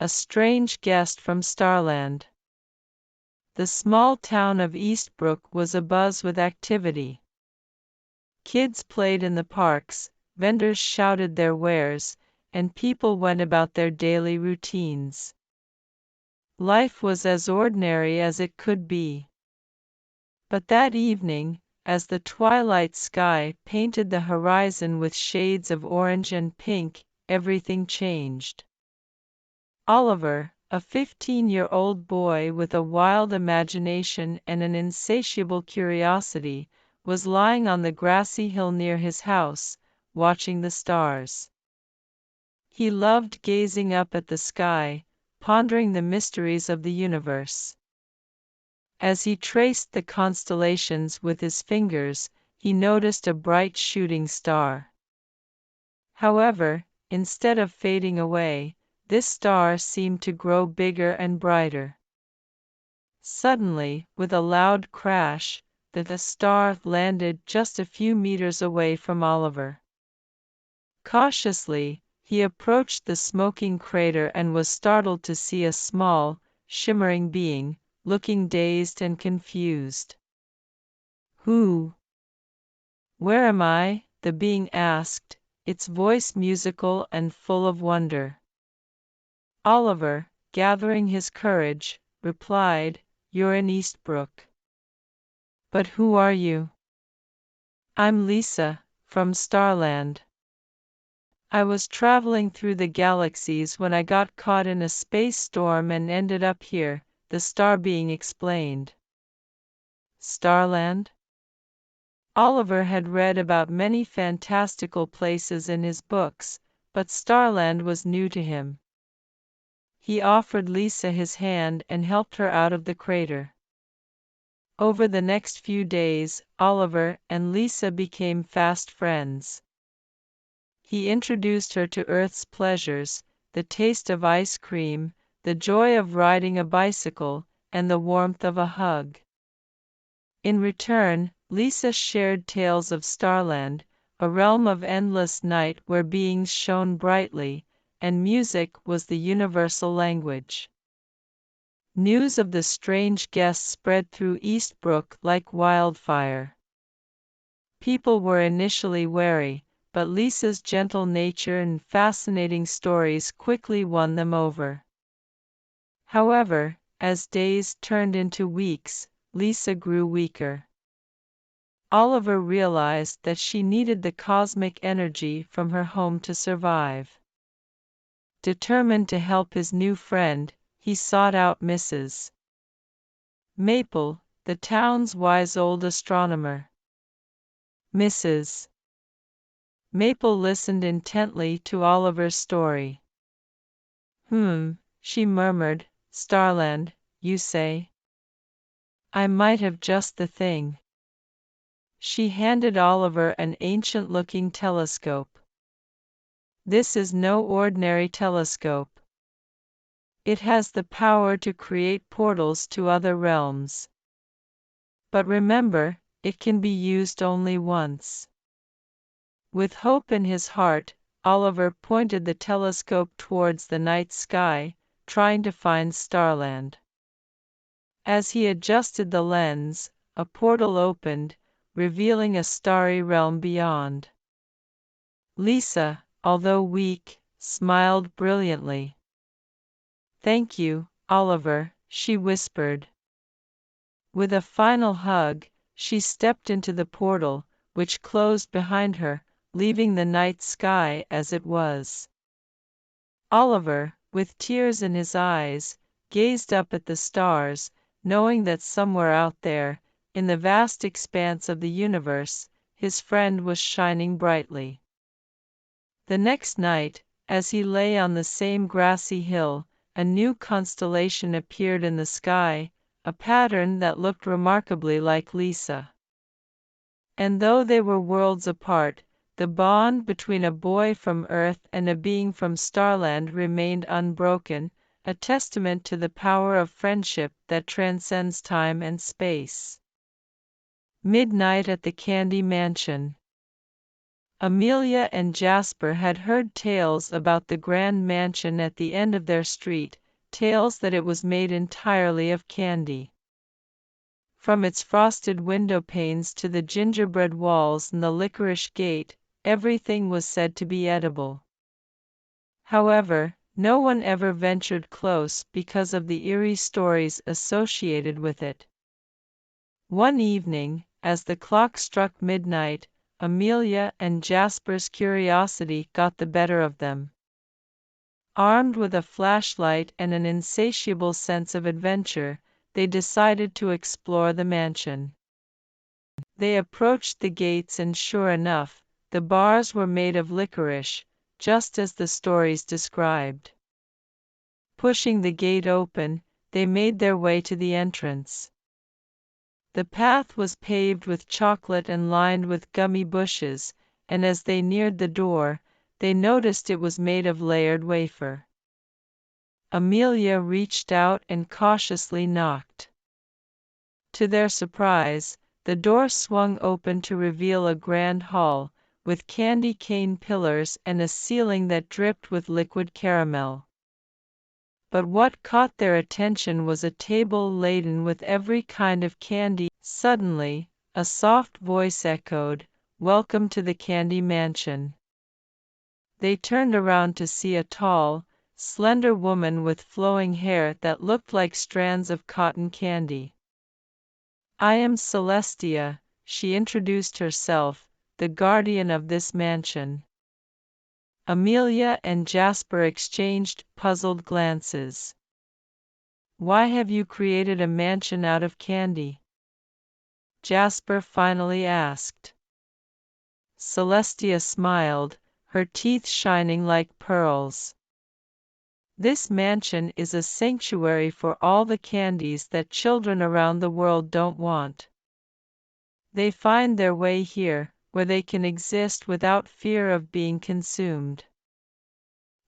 a strange guest from Starland. The small town of Eastbrook was abuzz with activity. Kids played in the parks, vendors shouted their wares, and people went about their daily routines. Life was as ordinary as it could be. But that evening, as the twilight sky painted the horizon with shades of orange and pink, everything changed. Oliver, a 15-year-old boy with a wild imagination and an insatiable curiosity, was lying on the grassy hill near his house, watching the stars. He loved gazing up at the sky, pondering the mysteries of the universe. As he traced the constellations with his fingers, he noticed a bright shooting star. However, instead of fading away, this star seemed to grow bigger and brighter. Suddenly, with a loud crash, the star landed just a few meters away from Oliver. Cautiously, he approached the smoking crater and was startled to see a small, shimmering being, looking dazed and confused. "Who? Where am I?" the being asked, its voice musical and full of wonder. Oliver, gathering his courage, replied, "You're in Eastbrook." "But who are you?" "I'm Lisa, from Starland. I was traveling through the galaxies when I got caught in a space storm and ended up here," the star being explained. Starland? Oliver had read about many fantastical places in his books, but Starland was new to him. He offered Lisa his hand and helped her out of the crater. Over the next few days, Oliver and Lisa became fast friends. He introduced her to Earth's pleasures, the taste of ice cream, the joy of riding a bicycle, and the warmth of a hug. In return, Lisa shared tales of Starland, a realm of endless night where beings shone brightly, and music was the universal language. News of the strange guest spread through Eastbrook like wildfire. People were initially wary, but Lisa's gentle nature and fascinating stories quickly won them over. However, as days turned into weeks, Lisa grew weaker. Oliver realized that she needed the cosmic energy from her home to survive. Determined to help his new friend, he sought out Mrs. Maple, the town's wise old astronomer. Mrs. Maple listened intently to Oliver's story. She murmured, "Starland, you say? I might have just the thing." She handed Oliver an ancient-looking telescope. "This is no ordinary telescope. It has the power to create portals to other realms. But remember, it can be used only once." With hope in his heart, Oliver pointed the telescope towards the night sky, trying to find Starland. As he adjusted the lens, a portal opened, revealing a starry realm beyond. Lisa, although weak, smiled brilliantly. "Thank you, Oliver," she whispered. With a final hug, she stepped into the portal, which closed behind her, leaving the night sky as it was. Oliver, with tears in his eyes, gazed up at the stars, knowing that somewhere out there, in the vast expanse of the universe, his friend was shining brightly. The next night, as he lay on the same grassy hill, a new constellation appeared in the sky, a pattern that looked remarkably like Lisa. And though they were worlds apart, the bond between a boy from Earth and a being from Starland remained unbroken, a testament to the power of friendship that transcends time and space. Midnight at the Candy Mansion. Amelia and Jasper had heard tales about the grand mansion at the end of their street, tales that it was made entirely of candy. From its frosted window panes to the gingerbread walls and the licorice gate, everything was said to be edible. However, no one ever ventured close because of the eerie stories associated with it. One evening, as the clock struck midnight, Amelia and Jasper's curiosity got the better of them. Armed with a flashlight and an insatiable sense of adventure, they decided to explore the mansion. They approached the gates and sure enough, the bars were made of licorice, just as the stories described. Pushing the gate open, they made their way to the entrance. The path was paved with chocolate and lined with gummy bushes, and as they neared the door, they noticed it was made of layered wafer. Amelia reached out and cautiously knocked. To their surprise, the door swung open to reveal a grand hall, with candy cane pillars and a ceiling that dripped with liquid caramel. But what caught their attention was a table laden with every kind of candy. Suddenly, a soft voice echoed, "Welcome to the Candy Mansion." They turned around to see a tall, slender woman with flowing hair that looked like strands of cotton candy. "I am Celestia," she introduced herself, "the guardian of this mansion." Amelia and Jasper exchanged puzzled glances. "Why have you created a mansion out of candy?" Jasper finally asked. Celestia smiled, her teeth shining like pearls. "This mansion is a sanctuary for all the candies that children around the world don't want. They find their way here, where they can exist without fear of being consumed."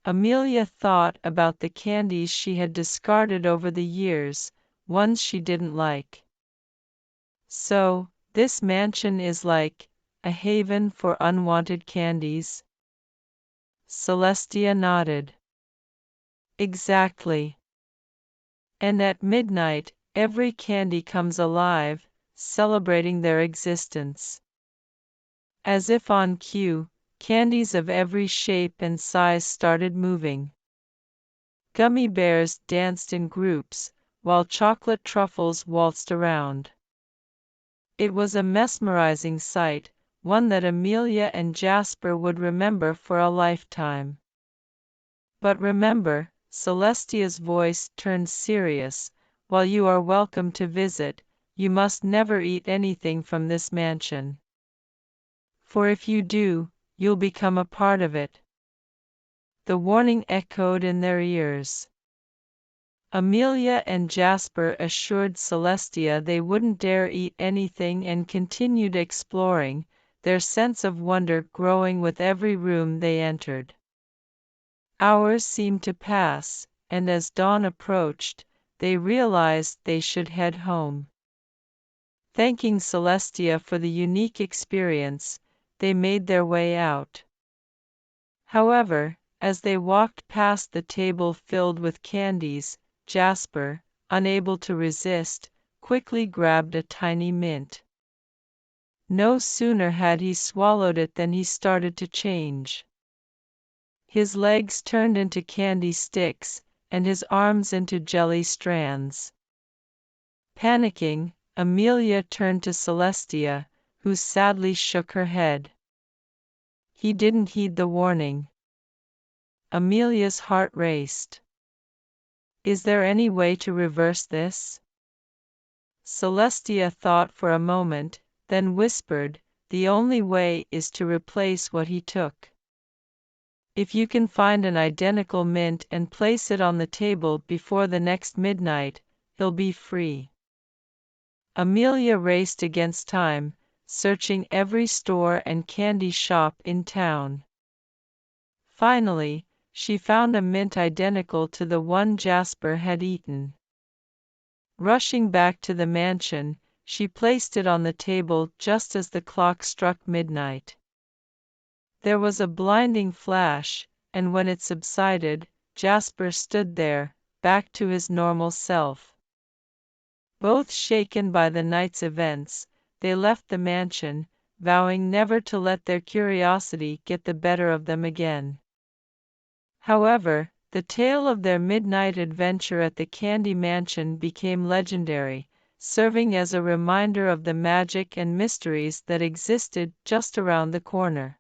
Amelia thought about the candies she had discarded over the years, ones she didn't like. "So, this mansion is like a haven for unwanted candies?" Celestia nodded. "Exactly. And at midnight, every candy comes alive, celebrating their existence." As if on cue, candies of every shape and size started moving. Gummy bears danced in groups, while chocolate truffles waltzed around. It was a mesmerizing sight, one that Amelia and Jasper would remember for a lifetime. "But remember," Celestia's voice turned serious, "while you are welcome to visit, you must never eat anything from this mansion. For if you do, you'll become a part of it." The warning echoed in their ears. Amelia and Jasper assured Celestia they wouldn't dare eat anything and continued exploring, their sense of wonder growing with every room they entered. Hours seemed to pass, and as dawn approached, they realized they should head home. Thanking Celestia for the unique experience, they made their way out. However, as they walked past the table filled with candies, Jasper, unable to resist, quickly grabbed a tiny mint. No sooner had he swallowed it than he started to change. His legs turned into candy sticks, and his arms into jelly strands. Panicking, Amelia turned to Celestia, who sadly shook her head. He didn't heed the warning. Amelia's heart raced. "Is there any way to reverse this?" Celestia thought for a moment, then whispered, "The only way is to replace what he took. If you can find an identical mint and place it on the table before the next midnight, he'll be free." Amelia raced against time, searching every store and candy shop in town. Finally, she found a mint identical to the one Jasper had eaten. Rushing back to the mansion, she placed it on the table just as the clock struck midnight. There was a blinding flash, and when it subsided, Jasper stood there, back to his normal self. Both shaken by the night's events, they left the mansion, vowing never to let their curiosity get the better of them again. However, the tale of their midnight adventure at the Candy Mansion became legendary, serving as a reminder of the magic and mysteries that existed just around the corner.